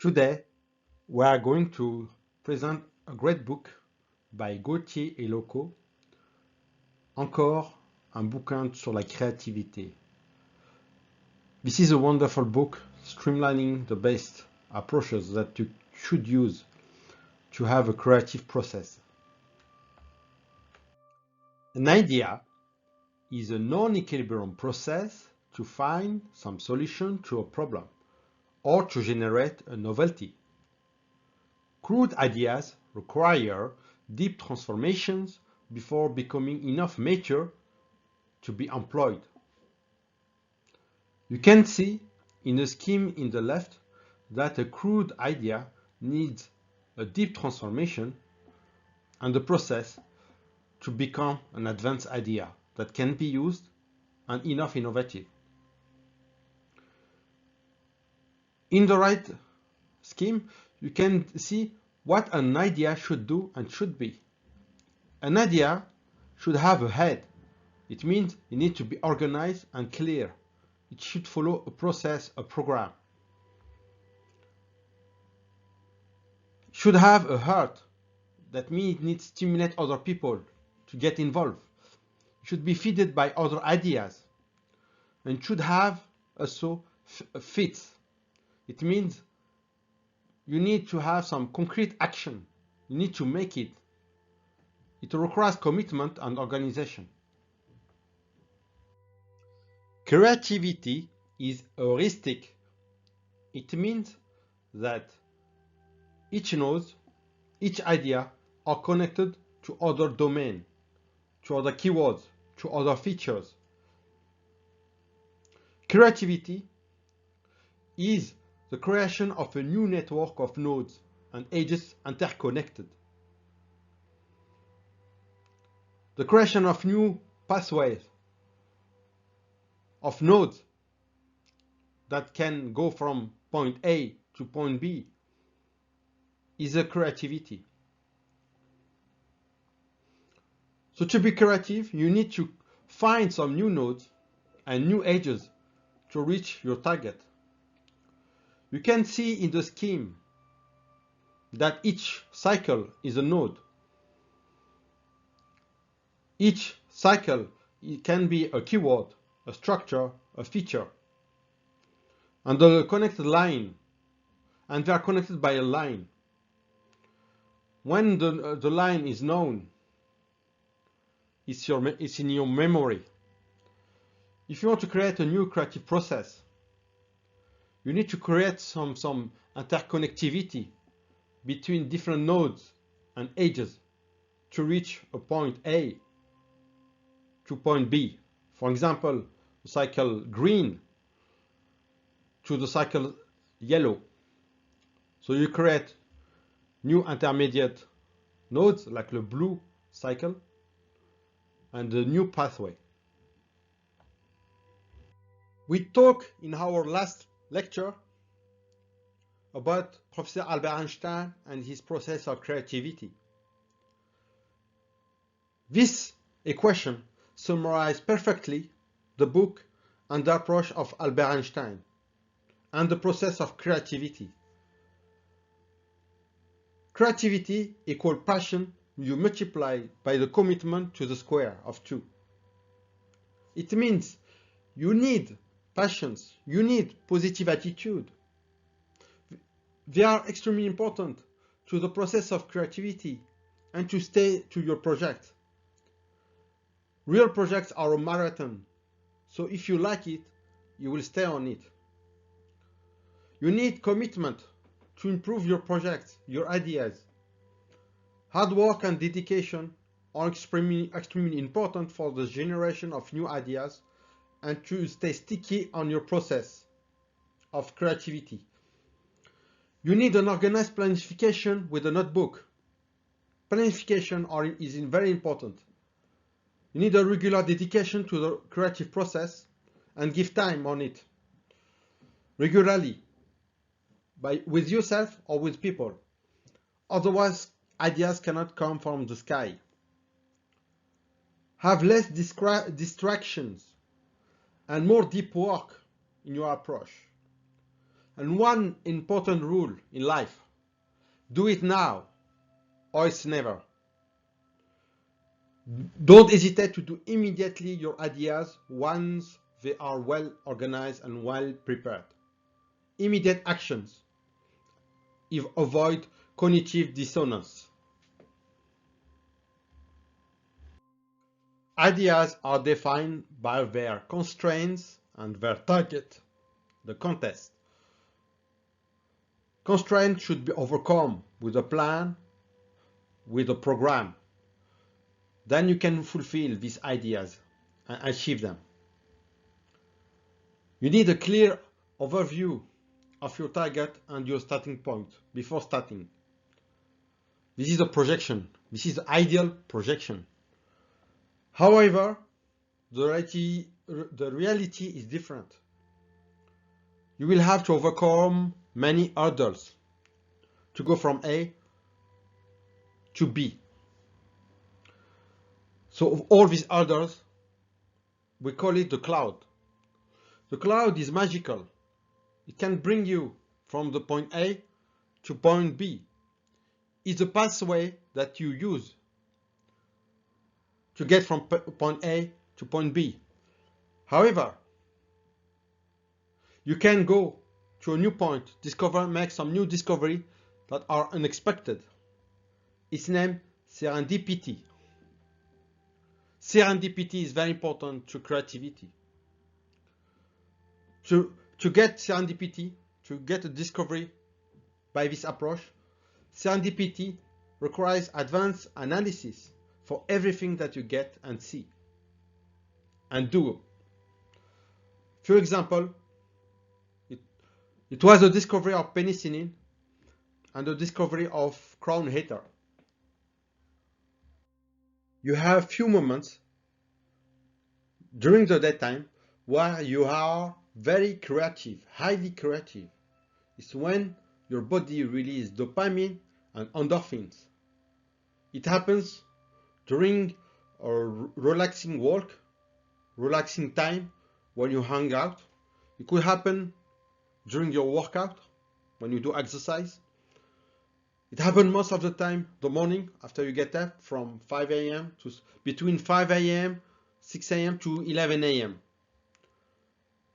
Today, we are going to present a great book by Gauthier Helloco, Encore, un bouquin sur la créativité. This is a wonderful book streamlining the best approaches that you should use to have a creative process. An idea is a non-equilibrium process to find some solution to a problem or to generate a novelty. Crude ideas require deep transformations before becoming enough mature to be employed. You can see in the scheme in the left that a crude idea needs a deep transformation and the process to become an advanced idea that can be used and enough innovative. In the right scheme, you can see what an idea should do and should be. An idea should have a head. It means it needs to be organized and clear. It should follow a process, a program. It should have a heart. That means it needs to stimulate other people to get involved. It should be fed by other ideas. And it should have also fits. It means you need to have some concrete action. You need to make it. It requires commitment and organization. Creativity is heuristic. It means that each node, each idea are connected to other domains, to other keywords, to other features. Creativity is the creation of a new network of nodes and edges interconnected. The creation of new pathways of nodes that can go from point A to point B is a creativity. So to be creative, you need to find some new nodes and new edges to reach your target. You can see in the scheme that each cycle is a node. Each cycle can be a keyword, a structure, a feature. And the connected line, and they are connected by a line. When the line is known, it's in your memory. If you want to create a new creative process, you need to create some interconnectivity between different nodes and edges to reach a point A to point B. For example, the cycle green to the cycle yellow. So you create new intermediate nodes like the blue cycle and the new pathway. We talked in our last lecture about Professor Albert Einstein and his process of creativity. This equation summarizes perfectly the book and the approach of Albert Einstein and the process of creativity. Creativity equals passion, you multiply by the commitment to the square of 2. It means you need passions, you need positive attitude. They are extremely important to the process of creativity and to stay to your project. Real projects are a marathon, so if you like it, you will stay on it. You need commitment to improve your projects, your ideas. Hard work and dedication are extremely important for the generation of new ideas and to stay sticky on your process of creativity. You need an organized planification with a notebook. Planification is very important. You need a regular dedication to the creative process and give time on it regularly, with yourself or with people. Otherwise, ideas cannot come from the sky. Have less distractions and more deep work in your approach. And one important rule in life: do it now or it's never. Don't hesitate to do immediately your ideas once they are well organized and well prepared. Immediate actions avoid cognitive dissonance. Ideas are defined by their constraints and their target, the context. Constraints should be overcome with a plan, with a program. Then you can fulfill these ideas and achieve them. You need a clear overview of your target and your starting point before starting. This is a projection. This is the ideal projection. However, the reality is different. You will have to overcome many hurdles to go from A to B. So of all these hurdles, we call it the cloud. The cloud is magical. It can bring you from the point A to point B. It's the pathway that you use to get from point A to point B. However, you can go to a new point, make some new discovery that are unexpected. It's named serendipity. Serendipity is very important to creativity. To get serendipity, to get a discovery by this approach, serendipity requires advanced analysis for everything that you get and see and do. For example, it was a discovery of penicillin and the discovery of crown heater. You have few moments during the daytime where you are very creative, highly creative. It's when your body releases dopamine and endorphins. It happens during a relaxing walk, relaxing time when you hang out. It could happen during your workout when you do exercise. It happens most of the time the morning after you get up from 5 a.m. to between 5 a.m., 6 a.m. to 11 a.m.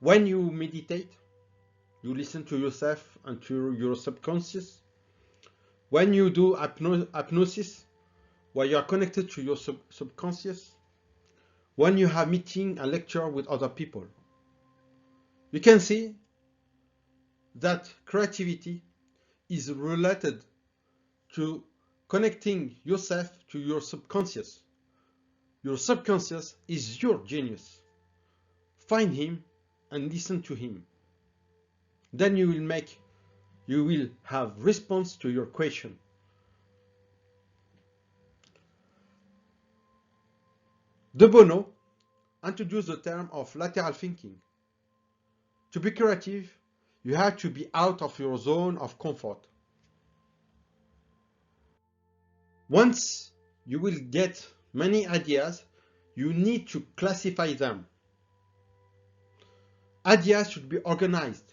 When you meditate, you listen to yourself and to your subconscious. When you do hypnosis, where you are connected to your subconscious. When you have meeting and lecture with other people. You can see that creativity is related to connecting yourself to your subconscious. Your subconscious is your genius. Find him and listen to him. Then you will have response to your question. De Bono introduced the term of lateral thinking. To be creative, you have to be out of your zone of comfort. Once you will get many ideas, you need to classify them. Ideas should be organized,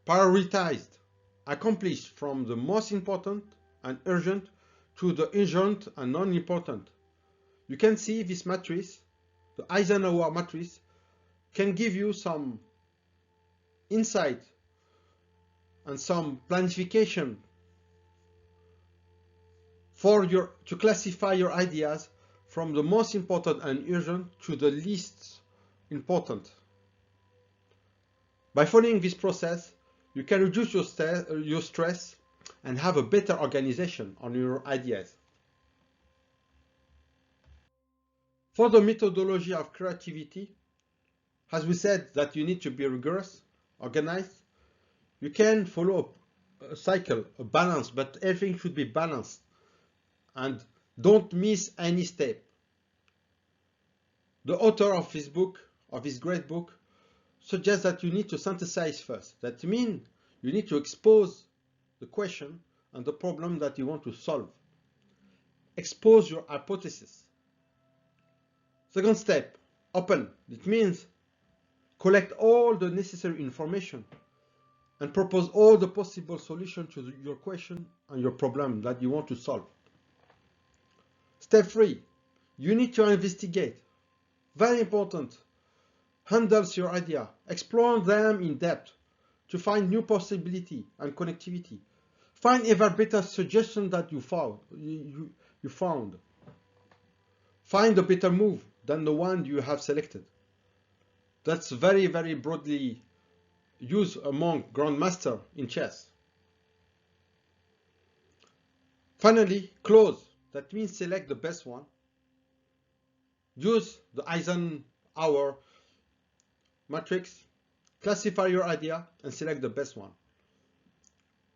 prioritized, accomplished from the most important and urgent to the urgent and non-important. You can see this matrix, the Eisenhower matrix, can give you some insight and some planification to classify your ideas from the most important and urgent to the least important. By following this process, you can reduce your stress and have a better organization on your ideas. For the methodology of creativity, as we said that you need to be rigorous, organized, you can follow a cycle, a balance, but everything should be balanced. And don't miss any step. The author of this book, of this great book, suggests that you need to synthesize first. That means you need to expose the question and the problem that you want to solve. Expose your hypothesis. Second step, open. It means collect all the necessary information. and propose all the possible solutions to your question and your problem that you want to solve. Step 3, you need to investigate. Very important. Handle your idea. Explore them in depth to find new possibility and connectivity. Find ever better suggestion that you found. Find a better move than the one you have selected. That's very, very broadly used among grandmasters in chess. Finally, close. That means select the best one. Use the Eisenhower matrix. Classify your idea and select the best one.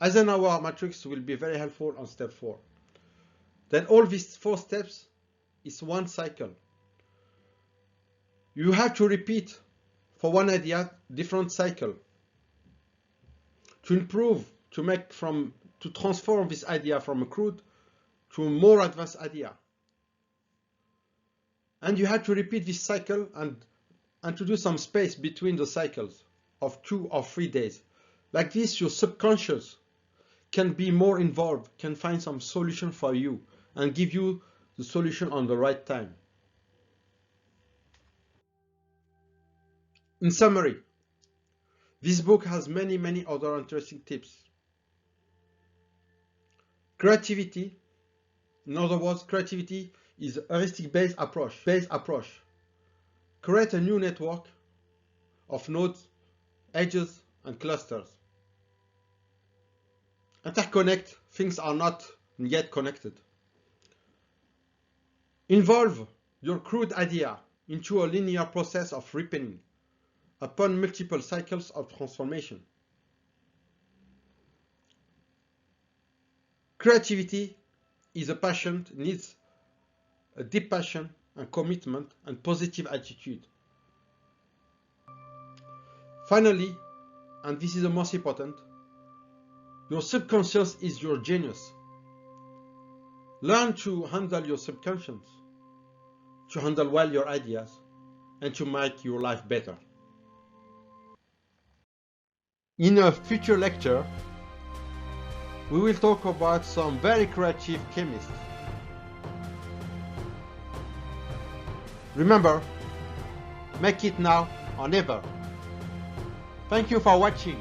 Eisenhower matrix will be very helpful on step 4. Then all these 4 steps is one cycle. You have to repeat for one idea different cycle to improve, to transform this idea from a crude to a more advanced idea. And you have to repeat this cycle and introduce some space between the cycles of 2 or 3 days. Like this, your subconscious can be more involved, can find some solution for you and give you the solution on the right time. In summary, this book has many, many other interesting tips. Creativity, in other words, creativity is a heuristic-based approach. Create a new network of nodes, edges, and clusters. Interconnect things are not yet connected. Involve your crude idea into a linear process of ripening upon multiple cycles of transformation. Creativity is a passion, needs a deep passion and commitment and positive attitude. Finally, and this is the most important, your subconscious is your genius. Learn to handle your subconscious, to handle well your ideas, and to make your life better. In a future lecture, we will talk about some very creative chemists. Remember, make it now or never. Thank you for watching.